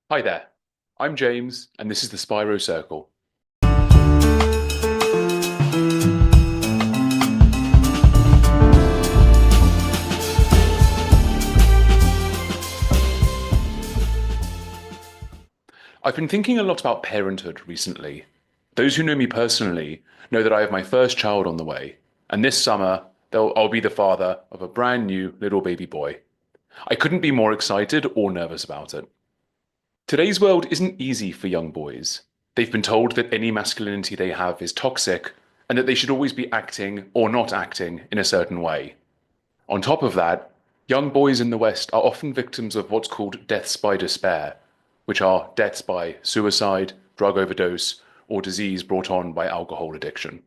Hi there, I'm James, and this is the Spiro Circle. I've been thinking a lot about parenthood recently. Those who know me personally know that I have my first child on the way, and this summer I'll be the father of a brand new little baby boy. I couldn't be more excited or nervous about it. Today's world isn't easy for young boys. They've been told that any masculinity they have is toxic and that they should always be acting or not acting in a certain way. On top of that, young boys in the West are often victims of what's called deaths by despair, which are deaths by suicide, drug overdose, or disease brought on by alcohol addiction.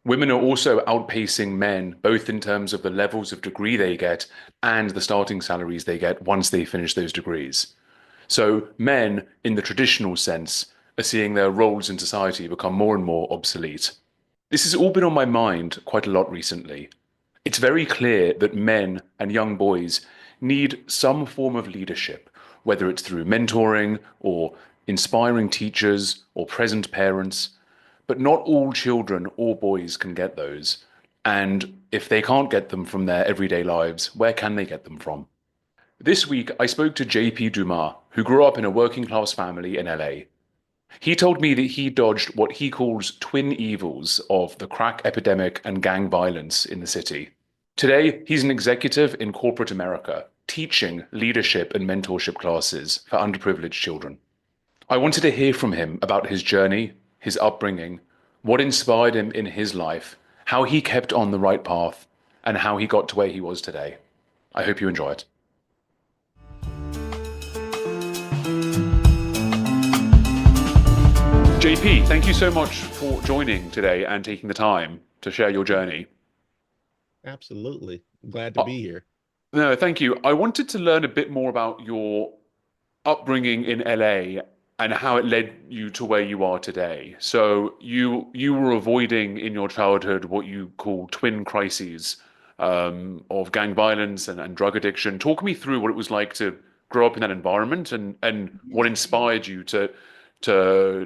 Women are also outpacing men, both in terms of the levels of degree they get and the starting salaries they get once they finish those degrees. So, men, in the traditional sense, are seeing their roles in society become more and more obsolete. This has all been on my mind quite a lot recently. It's very clear that men and young boys need some form of leadership, whether it's through mentoring or inspiring teachers or present parents. But not all children or boys can get those. And if they can't get them from their everyday lives, where can they get them from? This week, I spoke to JP Dumas, who grew up in a working class family in LA. He told me that he dodged what he calls twin evils of the crack epidemic and gang violence in the city. Today, he's an executive in corporate America, teaching leadership and mentorship classes for underprivileged children. I wanted to hear from him about his journey, his upbringing, what inspired him in his life, how he kept on the right path, and how he got to where he was today. I hope you enjoy it. JP, thank you so much for joining today and taking the time to share your journey. Absolutely. Glad to Uh, be here. no, thank you. I wanted to learn a bit more about your upbringing in LA and how it led you to where you are today. So you were avoiding in your childhood what you call twin crises of gang violence and drug addiction. Talk me through what it was like to grow up in that environment and what inspired you to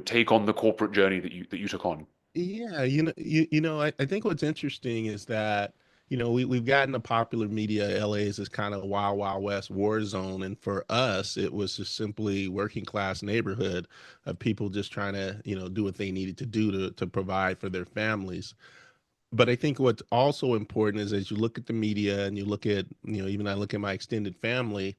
take on the corporate journey that you took on. Yeah, I think what's interesting is that, we've gotten the popular media, LA is this kind of wild, wild west war zone. And for us, it was just simply working class neighborhood of people just trying to, do what they needed to do to provide for their families. But I think what's also important is as you look at the media and you look at, even I look at my extended family,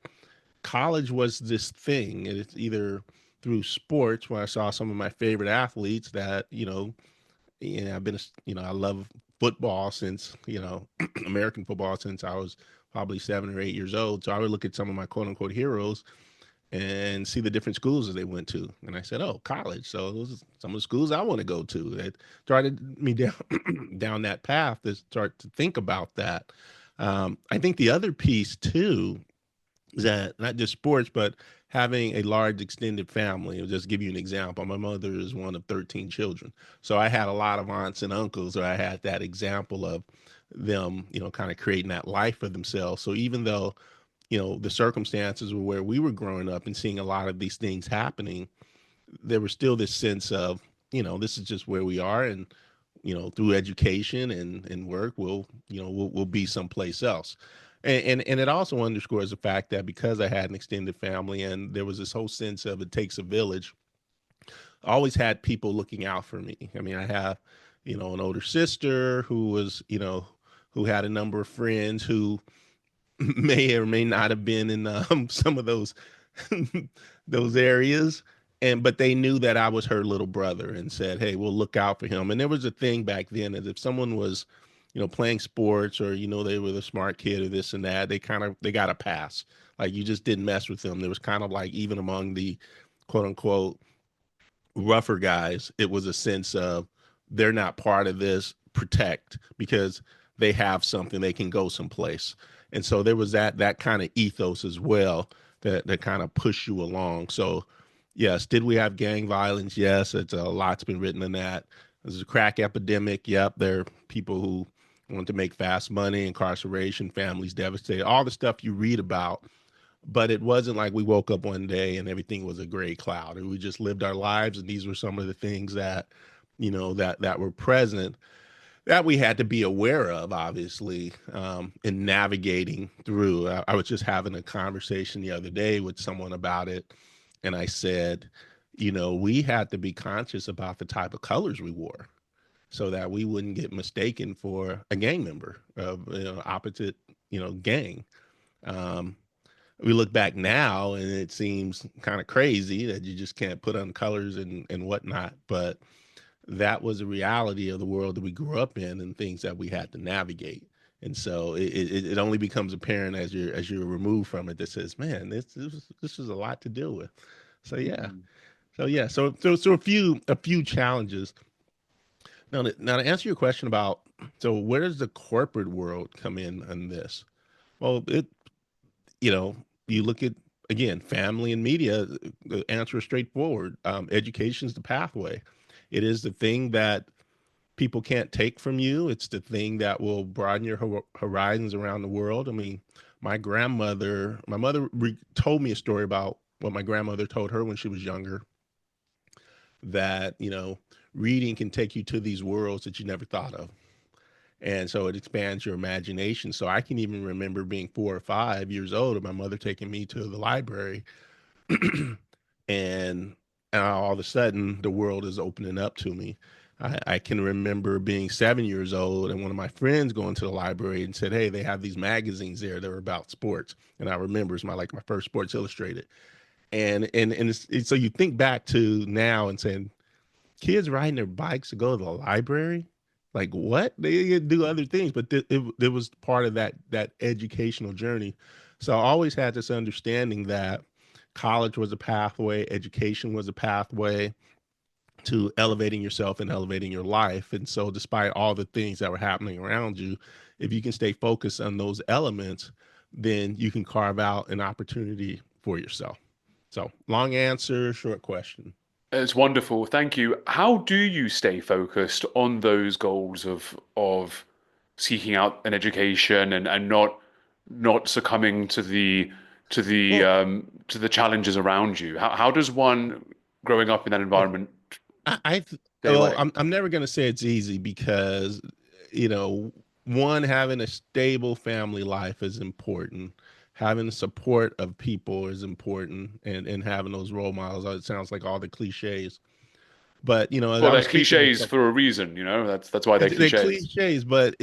college was this thing. And it's either through sports where I saw some of my favorite athletes that, I've been, I love football since, American football since I was probably 7 or 8 years old. So I would look at some of my quote unquote heroes and see the different schools that they went to. And I said, oh, college. So those are some of the schools I want to go to. That started me down down that path to start to think about that. I think the other piece too that not just sports, but having a large extended family. I'll just give you an example. My mother is one of 13 children. So I had a lot of aunts and uncles, or I had that example of them, kind of creating that life for themselves. So even though, the circumstances were where we were growing up and seeing a lot of these things happening, there was still this sense of, this is just where we are. And, through education and work, we'll be someplace else. And it also underscores the fact that because I had an extended family and there was this whole sense of it takes a village, I always had people looking out for me. I mean, I have, an older sister who was, who had a number of friends who may or may not have been in some of those those areas, and but they knew that I was her little brother and said, "Hey, we'll look out for him." And there was a thing back then that if someone was, playing sports or they were the smart kid or this and that, they got a pass. Like you just didn't mess with them. There was kind of like even among the quote unquote rougher guys, it was a sense of they're not part of this, protect because they have something, they can go someplace. And so there was that kind of ethos as well that kind of push you along. So yes, did we have gang violence? Yes, it's a lot's been written in that. There's a crack epidemic. Yep, there are people who want to make fast money, incarceration, families devastated, all the stuff you read about. but it wasn't like we woke up one day and everything was a gray cloud. We just lived our lives, and these were some of the things that, that were present that we had to be aware of, obviously, in navigating through. I was just having a conversation the other day with someone about it, and I said, we had to be conscious about the type of colors we wore so that we wouldn't get mistaken for a gang member of opposite gang. Um, we look back now and it seems kind of crazy that you just can't put on colors and whatnot, but that was a reality of the world that we grew up in and things that we had to navigate. And so it only becomes apparent as you're removed from it that says, man, this is a lot to deal with. So yeah. Mm. So a few challenges. Now to answer your question about, so where does the corporate world come in on this? Well, you know, you look at, again, family and media, the answer is straightforward. Education is the pathway. It is the thing that people can't take from you. It's the thing that will broaden your horizons around the world. I mean, my mother told me a story about what my grandmother told her when she was younger, that, reading can take you to these worlds that you never thought of. And so it expands your imagination. So I can even remember being 4 or 5 years old and my mother taking me to the library, and all of a sudden the world is opening up to me. I can remember being 7 years old and one of my friends going to the library and said, "Hey, they have these magazines there that are about sports." And I remember it's my first Sports Illustrated. So you think back to now and saying, kids riding their bikes to go to the library, like what? They do other things, but it was part of that educational journey. So I always had this understanding that college was a pathway, education was a pathway to elevating yourself and elevating your life. And so despite all the things that were happening around you, if you can stay focused on those elements, then you can carve out an opportunity for yourself. So long answer, short question. It's wonderful. Thank you. How do you stay focused on those goals of seeking out an education and not succumbing Well, to the challenges around you? How does one growing up in that well, environment I stay well, away? I'm never gonna say it's easy because, you know, one, having a stable family life is important. Having the support of people is important, and having those role models. It sounds like all the cliches, but as Well, I they're was speaking with cliches for a reason, you know. That's why they're they're cliches. cliches, but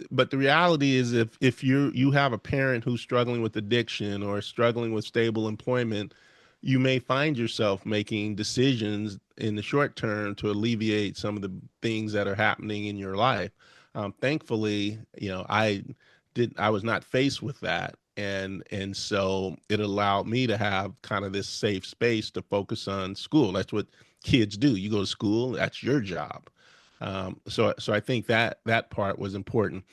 but the reality is, if you have a parent who's struggling with addiction or struggling with stable employment, you may find yourself making decisions in the short term to alleviate some of the things that are happening in your life. Thankfully, I was not faced with that, and so it allowed me to have kind of this safe space to focus on school. That's what kids do. You go to school, that's your job. So I think that part was important.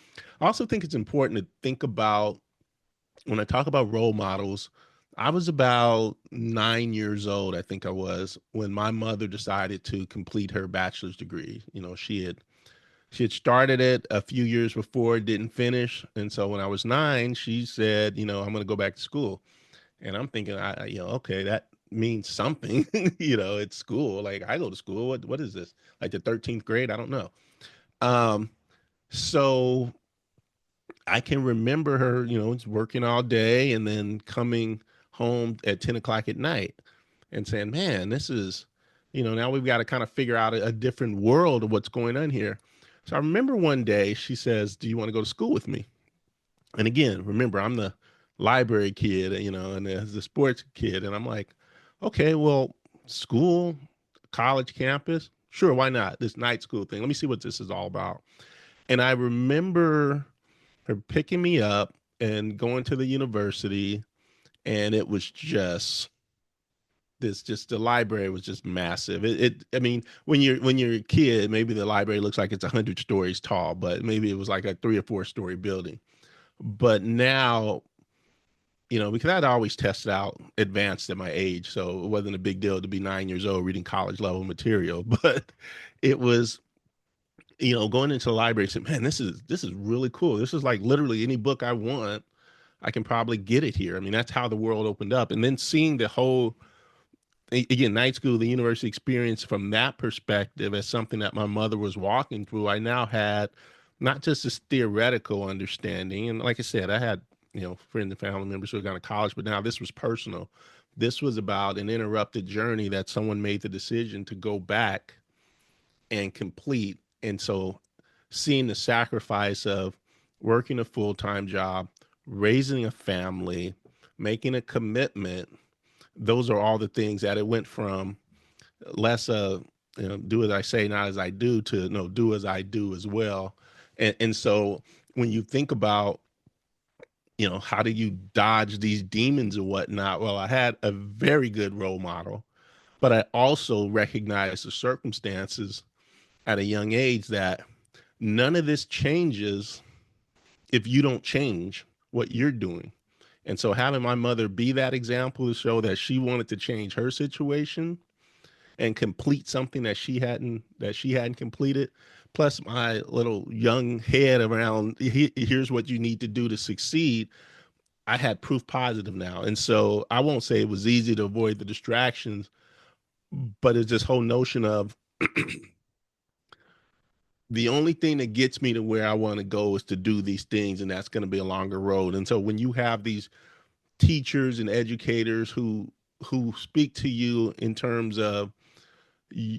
I also think it's important to think about, when I talk about role models. I was about 9 years old, I think I was, when my mother decided to complete her bachelor's degree. She had started it a few years before, didn't finish, and so when I was 9, she said, "I'm going to go back to school." And I'm thinking, okay, that means something. It's school. Like, I go to school. What is this? Like the 13th grade? I don't know. Um, so I can remember her, working all day and then coming home at 10 o'clock at night and saying, "Man, this is, now we've got to kind of figure out a different world of what's going on here." So I remember one day she says, "Do you want to go to school with me?" And again, remember, I'm the library kid, and the sports kid. And I'm like, "Okay, well, school, college campus, sure, why not? This night school thing. Let me see what this is all about." And I remember her picking me up and going to the university, and it was just the library was just massive. I mean, when you're a kid, maybe the library looks like it's 100 stories tall, but maybe it was like a 3 or 4 story building. But now, because I'd always tested out advanced at my age, so it wasn't a big deal to be 9 years old reading college level material. But it was, going into the library and saying, "Man, this is really cool. This is like literally any book I want. I can probably get it here. I mean, that's how the world opened up. And then seeing the whole, again, night school, the university experience from that perspective as something that my mother was walking through, I now had not just this theoretical understanding. And like I said, I had, friends and family members who had gone to college, but now this was personal. This was about an interrupted journey that someone made the decision to go back and complete. And so seeing the sacrifice of working a full-time job, raising a family, making a commitment, those are all the things that it went from less do as I say, not as I do, to no, do as I do as well. And so when you think about, how do you dodge these demons and whatnot? Well, I had a very good role model, but I also recognized the circumstances at a young age that none of this changes if you don't change what you're doing. And so having my mother be that example to show that she wanted to change her situation and complete something that she hadn't completed, plus my little young head around here's what you need to do to succeed, I had proof positive now. And so I won't say it was easy to avoid the distractions, but it's this whole notion of the only thing that gets me to where I want to go is to do these things, and that's going to be a longer road. And so when you have these teachers and educators who speak to you in terms of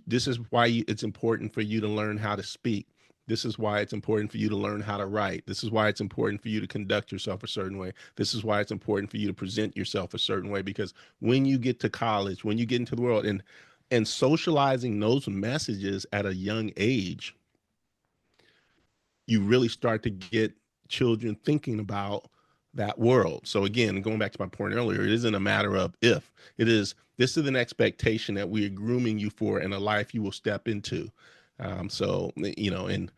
this is why it's important for you to learn how to speak. This is why it's important for you to learn how to write. This is why it's important for you to conduct yourself a certain way. This is why it's important for you to present yourself a certain way. Because when you get to college, when you get into the world, and socializing those messages at a young age, you really start to get children thinking about that world. So again, going back to my point earlier, it isn't a matter of if, it is this is an expectation that we are grooming you for in a life you will step into. So and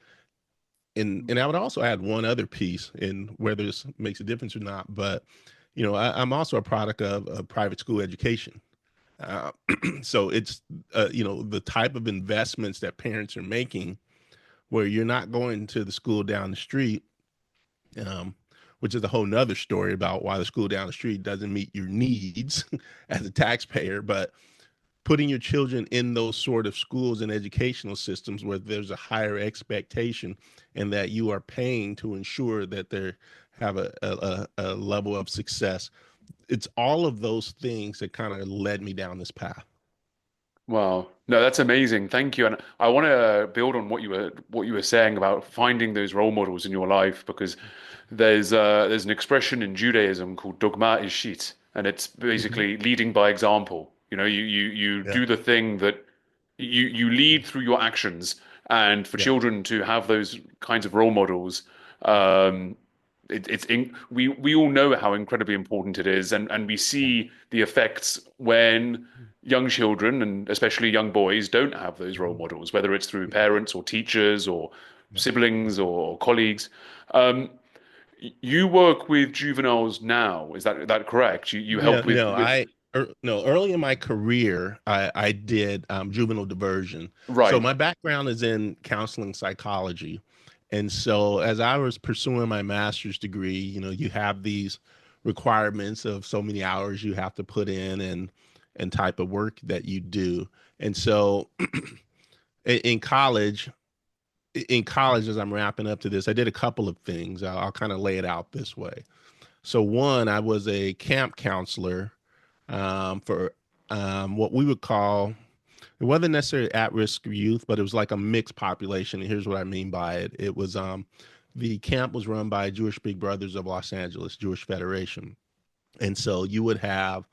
I would also add one other piece in whether this makes a difference or not, but I'm also a product of a private school education. Uh, so it's the type of investments that parents are making where you're not going to the school down the street, um, which is a whole nother story about why the school down the street doesn't meet your needs as a taxpayer, but putting your children in those sort of schools and educational systems where there's a higher expectation and that you are paying to ensure that they have a level of success. It's all of those things that kind of led me down this path. Wow. No, that's amazing. Thank you. And I want to build on what you were saying about finding those role models in your life because there's an expression in Judaism called dogma ishit, and it's Mhm. basically leading by example. You Yeah. do the thing that you lead through your actions, and for Yeah. children to have those kinds of role models, um, we all know how incredibly important it is, and we Yeah. see the effects when young children and especially young boys don't have those role Mhm. models, whether it's through Yeah. parents or teachers or Yeah. siblings or colleagues. Um, you work with juveniles now, is that correct? You Yeah, help with no, no, early in my career, I did juvenile diversion. So right. my background is in counseling psychology. And so as I was pursuing my master's degree, you have these requirements of so many hours you have to put in and type of work that you do. And so in in college, in college, as I'm wrapping up to this, I did a couple of things. I'll kind of lay it out this way. So one, I was a camp counselor for what we would call, it wasn't necessarily at-risk youth, but it was like a mixed population. And here's what I mean by it. It was the camp was run by Jewish Big Brothers of Los Angeles, Jewish Federation. And so you would have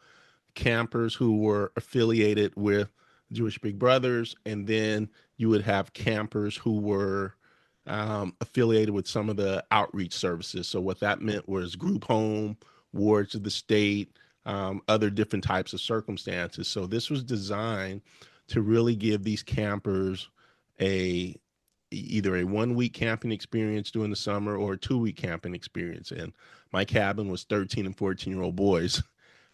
campers who were affiliated with Jewish Big Brothers, and then you would have campers who were affiliated with some of the outreach services. So what that meant was group home, wards of the state, other different types of circumstances. So this was designed to really give these campers a either a 1 week camping experience during the summer or a 2 week camping experience. And my cabin was 13 and 14-year-old boys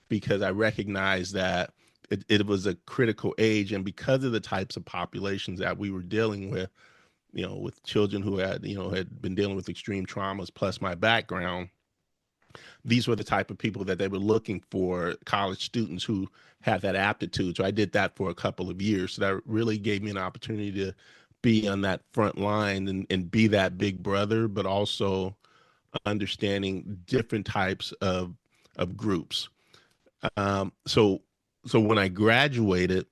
because I recognized that it was a critical age. And because of the types of populations that we were dealing with children who had been dealing with extreme traumas, plus my background, these were the type of people that they were looking for, college students who have that aptitude. So I did that for a couple of years. So that really gave me an opportunity to be on that front line and be that big brother, but also understanding different types of groups. So so when I graduated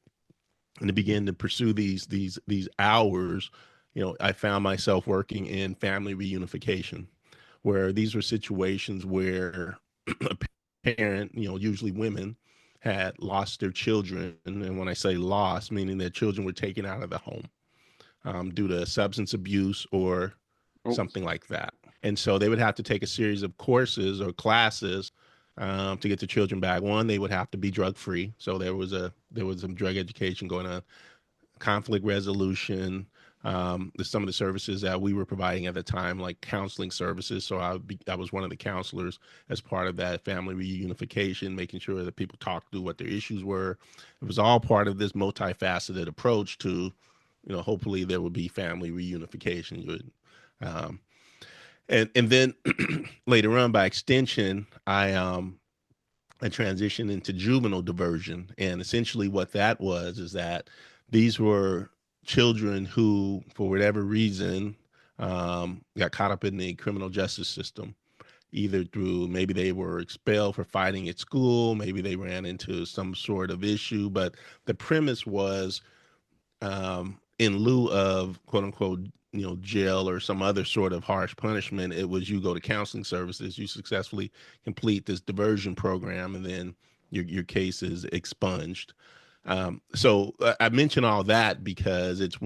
and began to pursue these hours, I found myself working in family reunification, where these were situations where a parent, usually women, had lost their children. And when I say lost, meaning their children were taken out of the home due to substance abuse or Oh, something like that. And so they would have to take a series of courses or classes to get the children back. One, they would have to be drug free. So there was some drug education going on, conflict resolution. Some of the services that we were providing at the time, like counseling services. So I was one of the counselors as part of that family reunification, making sure that people talked through what their issues were. It was all part of this multifaceted approach to, hopefully there would be family reunification. Um, and then later on, by extension, I transitioned into juvenile diversion. And essentially, what that was is that these were children who, for whatever reason, got caught up in the criminal justice system, either through maybe they were expelled for fighting at school, maybe they ran into some sort of issue. But the premise was in lieu of quote unquote, jail or some other sort of harsh punishment, it was you go to counseling services, you successfully complete this diversion program, and then your case is expunged. So I mention all that because it's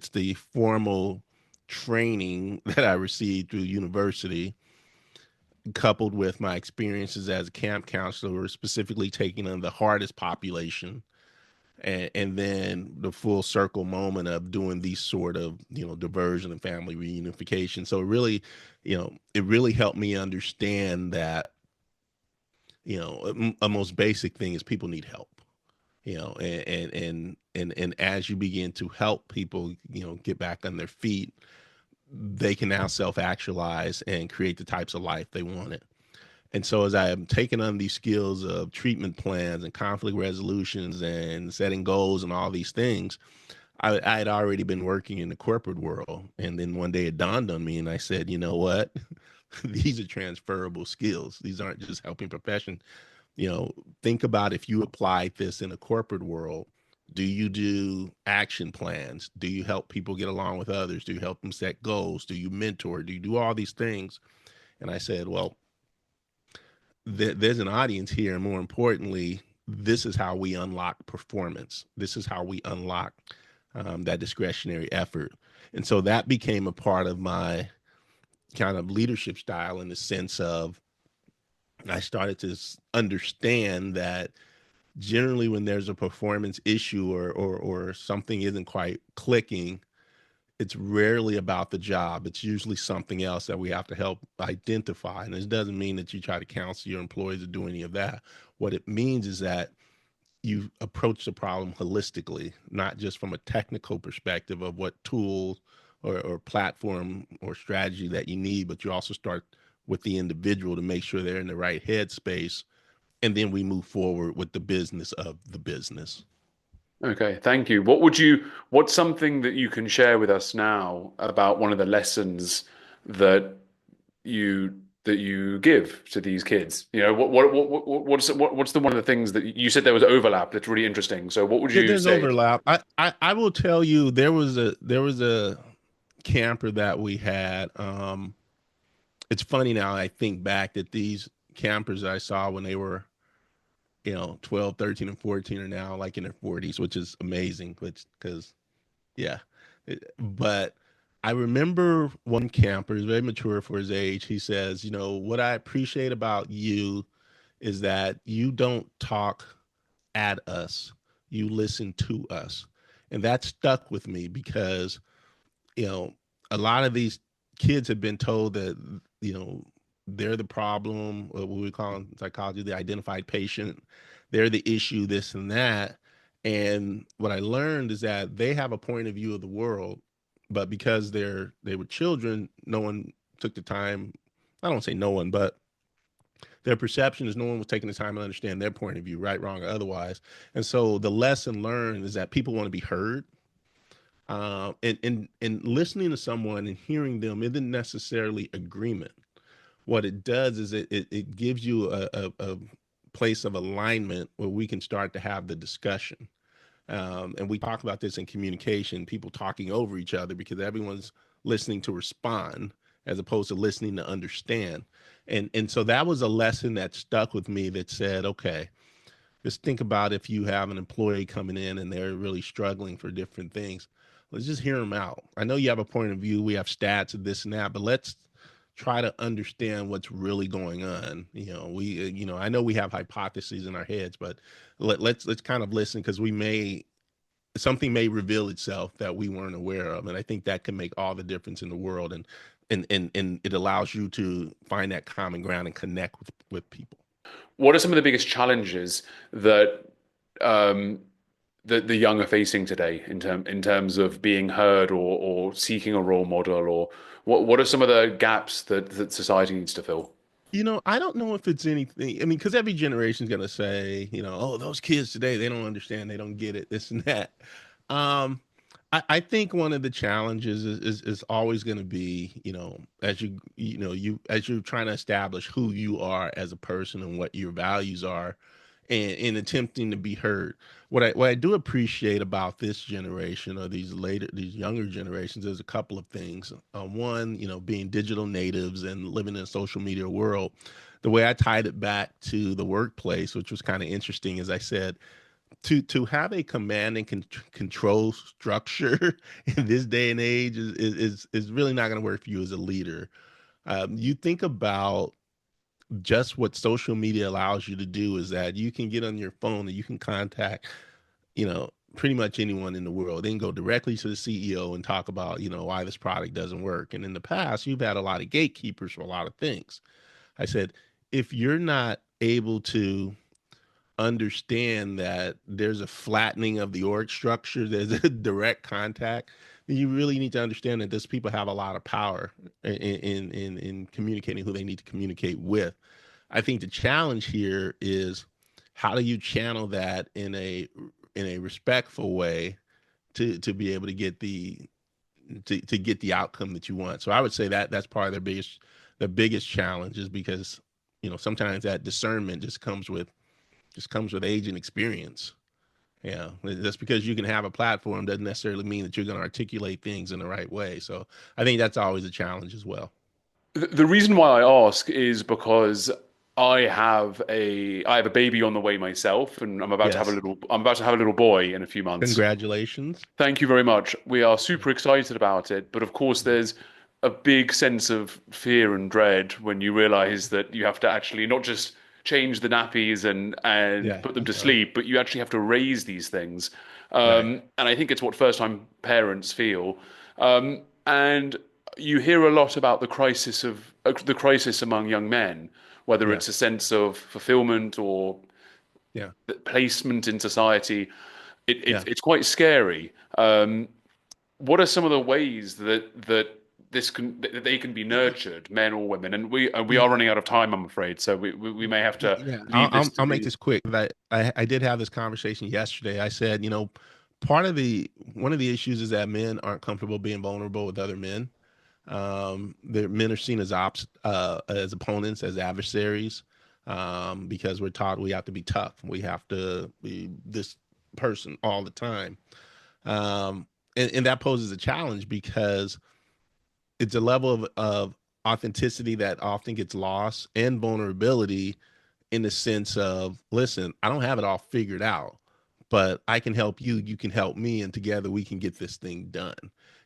the formal training that I received through university, coupled with my experiences as a camp counselor, specifically taking on the hardest population, and then the full circle moment of doing these sort of diversion and family reunification. So it really helped me understand that a most basic thing is people need help. And as you begin to help people get back on their feet, they can now self actualize and create the types of life they wanted. And so as I am taking on these skills of treatment plans and conflict resolutions and setting goals and all these things, I had already been working in the corporate world. And then one day it dawned on me and I said, you know what? These are transferable skills. These aren't just helping profession. Think about if you applied this in a corporate world. Do you do action plans? Do you help people get along with others? Do you help them set goals? Do you mentor? Do you do all these things? And I said, well, there's an audience here, and more importantly, this is how we unlock performance. This is how we unlock that discretionary effort. And so that became a part of my kind of leadership style, in the sense of I started to understand that generally when there's a performance issue or something isn't quite clicking, it's rarely about the job. It's usually something else that we have to help identify. And it doesn't mean that you try to counsel your employees or do any of that. What it means is that you approach the problem holistically, not just from a technical perspective of what tool or platform or strategy that you need, but you also start with the individual to make sure they're in the right headspace. And then we move forward with the business of the business. okay. Thank you. What's something that you can share with us now about one of the lessons that you give to these kids? What's the one of the things that you said there was overlap that's really interesting. So what would you There's say? overlap. I will tell you, there was a camper that we had. It's funny now I think back that these campers I saw when they were 12, 13, and 14 are now like in their 40s, which is amazing, which because yeah. But I remember one camper, he's very mature for his age. He says, what I appreciate about you is that you don't talk at us, you listen to us. And that stuck with me because, you know, a lot of these kids have been told that, they're the problem, or what we call in psychology, the identified patient. They're the issue, this and that. And what I learned is that they have a point of view of the world, but because they were children, no one took the time. I don't say no one, but their perception is no one was taking the time to understand their point of view, right, wrong, or otherwise. And so the lesson learned is that people want to be heard. And listening to someone and hearing them isn't necessarily agreement. What it does is it gives you a place of alignment where we can start to have the discussion. And we talk about this in communication, people talking over each other because everyone's listening to respond as opposed to listening to understand. And so that was a lesson that stuck with me that said, okay, just think about if you have an employee coming in and they're really struggling for different things. Let's just hear them out. I know you have a point of view. We have stats of this and that, but let's try to understand what's really going on. I know we have hypotheses in our heads, but let's kind of listen because something may reveal itself that we weren't aware of, and I think that can make all the difference in the world. And it allows you to find that common ground and connect with people. What are some of the biggest challenges that um, the young are facing today in terms of being heard or seeking a role model, or what are some of the gaps that society needs to fill? I don't know if it's anything. I mean, because every generation is going to say, oh, those kids today, they don't understand, they don't get it, this and that. Um, I think one of the challenges is always going to be, as as you're trying to establish who you are as a person and what your values are, and attempting to be heard. What I do appreciate about this generation or these younger generations is a couple of things. One, being digital natives and living in a social media world. The way I tied it back to the workplace, which was kind of interesting, as I said, to have a command and control structure in this day and age is really not going to work for you as a leader. You think about just what social media allows you to do is that you can get on your phone and you can contact, pretty much anyone in the world, then go directly to the CEO and talk about, why this product doesn't work. And in the past, you've had a lot of gatekeepers for a lot of things. I said, if you're not able to understand that there's a flattening of the org structure, there's a direct contact, then you really need to understand that those people have a lot of power in communicating who they need to communicate with. I think the challenge here is how do you channel that in a respectful way to be able to get to get the outcome that you want. So I would say that that's part of the biggest challenge is because sometimes that discernment just comes with age and experience. Yeah, that's because you can have a platform doesn't necessarily mean that you're going to articulate things in the right way. So I think that's always a challenge as well. The reason why I ask is because I have a baby on the way myself, and Yes. I'm about to have a little boy in a few months. Congratulations. Thank you very much. We are super excited about it, but of course, there's a big sense of fear and dread when you realize that you have to actually not just change the nappies and Yeah. put them to sleep, but you actually have to raise these things. Right. And I think it's what first-time parents feel. And you hear a lot about the crisis among young men, whether Yeah. it's a sense of fulfillment or Yeah. placement in society. Yeah. It's quite scary. What are some of the ways that that they can be nurtured, men or women? And we are running out of time, I'm afraid. So we may have to Yeah, leave this to I'll make the. this quick. I did have this conversation yesterday. I said, part of the one of the issues is that men aren't comfortable being vulnerable with other men. The men are seen as opponents, as adversaries, because we're taught we have to be tough. We have to be this person all the time. And that poses a challenge because it's a level of authenticity that often gets lost and vulnerability in the sense of, listen, I don't have it all figured out, but I can help you, you can help me, and together we can get this thing done.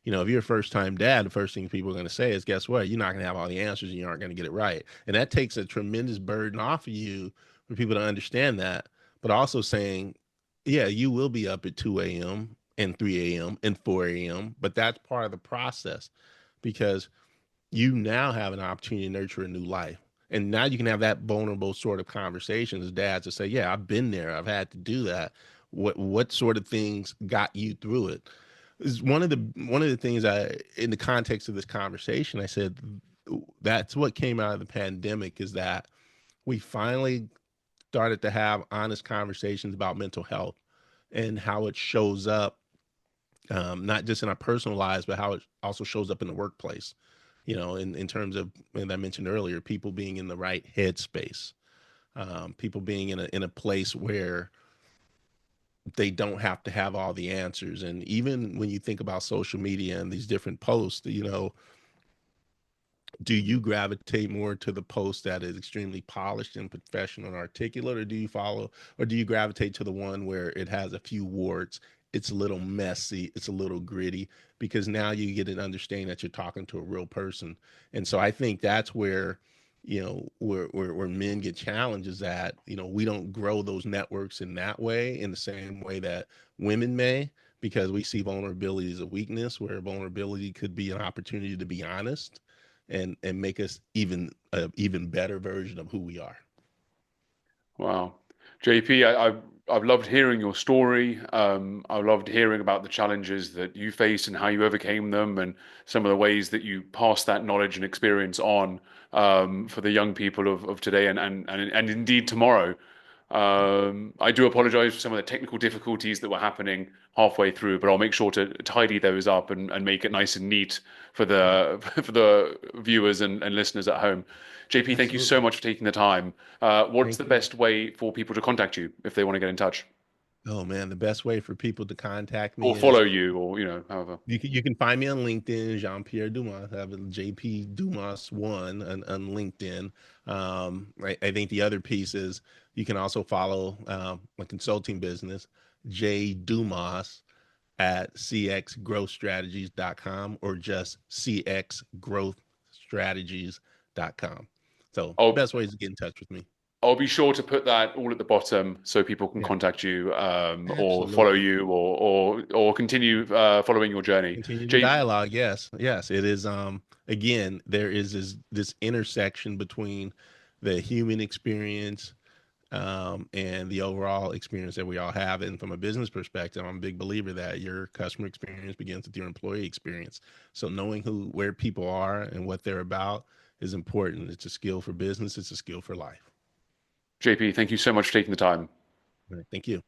If you're a first time dad, the first thing people are going to say is, guess what? You're not going to have all the answers and you aren't going to get it right. And that takes a tremendous burden off of you for people to understand that, but also saying, yeah, you will be up at 2 a.m. and 3 a.m. and 4 a.m., but that's part of the process because you now have an opportunity to nurture a new life. And now you can have that vulnerable sort of conversation as dads to say, yeah, I've been there. I've had to do that. What sort of things got you through it? Is one of the things in the context of this conversation, I said that's what came out of the pandemic is that we finally started to have honest conversations about mental health and how it shows up, not just in our personal lives, but how it also shows up in the workplace. In terms of, as I mentioned earlier, people being in the right headspace, people being in a place where they don't have to have all the answers. And even when you think about social media and these different posts, do you gravitate more to the post that is extremely polished and professional and articulate, or do you gravitate to the one where it has a few warts? It's a little messy, it's a little gritty, because now you get an understanding that you're talking to a real person. And so I think that's where, where men get challenges at, we don't grow those networks in that way, in the same way that women may, because we see vulnerability as a weakness, where vulnerability could be an opportunity to be honest and make us even better version of who we are. Wow. JP, I've loved hearing your story. I loved hearing about the challenges that you faced and how you overcame them, and some of the ways that you pass that knowledge and experience on for the young people of today and indeed tomorrow. I do apologize for some of the technical difficulties that were happening halfway through, but I'll make sure to tidy those up and make it nice and neat for Yeah, the for the viewers and listeners at home. JP, thank you so absolutely. much for taking the time. What's the Thank you. best way for people to contact you if they want to get in touch Oh man, the best way for people to contact or me follow is you or however? you can find me on LinkedIn, Jean Pierre Dumas. I have a JP Dumas one on LinkedIn. I think the other piece is you can also follow my consulting business, J Dumas at cxgrowthstrategies.com, or just cxgrowthstrategies.com. So I'll best ways to get in touch with me. I'll be sure to put that all at the bottom so people can Yeah, contact you or follow absolutely. you or continue following your journey. Continue the J dialogue. Yes, yes. It is again, there is this intersection between the human experience and the overall experience that we all have. And from a business perspective, I'm a big believer that your customer experience begins with your employee experience. So knowing where people are and what they're about is important. It's a skill for business. It's a skill for life. JP, thank you so much for taking the time. All right, thank you.